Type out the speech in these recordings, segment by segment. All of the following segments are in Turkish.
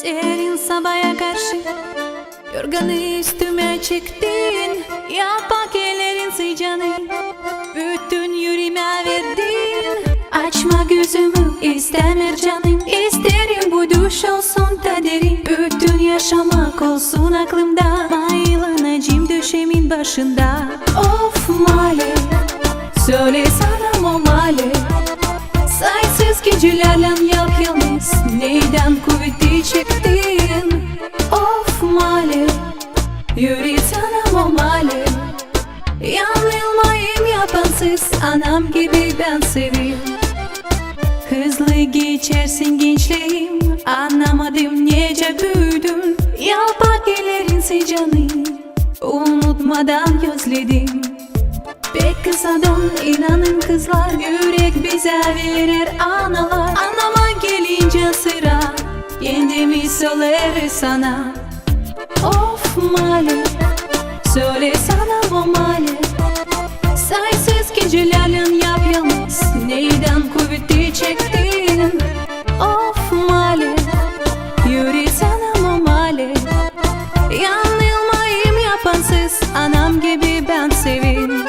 Serin sabaya karşı yorganı üstüme çektin. Yapak ellerin sıcağını bütün yüreğime verdin. Açma gözümü ister canım, isterim bu duş olsun da derin. Bütün yaşamak olsun aklımda, mayılanacağım döşemin başında. Of male, söyle sana o male, sayısız gecelerle yap yalnız, neyden kuvveti çektin? Of male, yürü sana o male, yanılmayayım yapansız, anam gibi ben seveyim. Hızlı geçersin gençliğim, anlamadım nece büyüdüm. Yapak ellerin sıcağını unutmadan gözledim. Pek kısadan inanın kızlar, yürek bize verir analar. Anama gelince sıra kendimi söyler sana. Of male, söyle sana o male, sayısız gecelerle yap yalnız, neyden kuvveti çektin? Of male, yürü sana o male, yanılmayayım yapansız, anam gibi ben seveyim.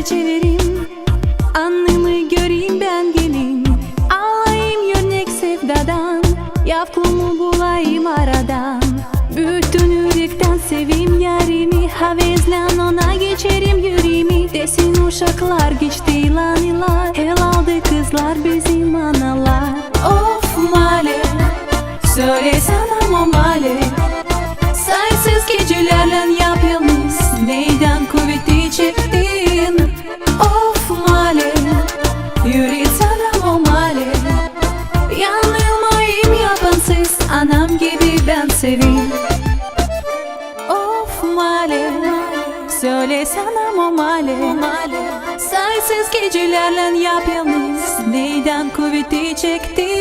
Çevireyim, anlamı göreyim ben gelin. Alayım yörnek sevdadan, yapımı bulayım aradan. Bütün yürekten seveyim yarimi, haveslen ona geçerim yüreğimi. Desin uşaklar geçti ilanlar, el aldı kızlar bizim analar. Of male, söyle sana o male, sayısız gecelerle yap yalnız, neyden kuvveti çektin? Of male, yürü sana o male, yanılmayayım yapansız, anam gibi ben seveyim. Of male, söyle sana o male, sayısız gecelerle yap yalnız, neyden kuvveti çektin?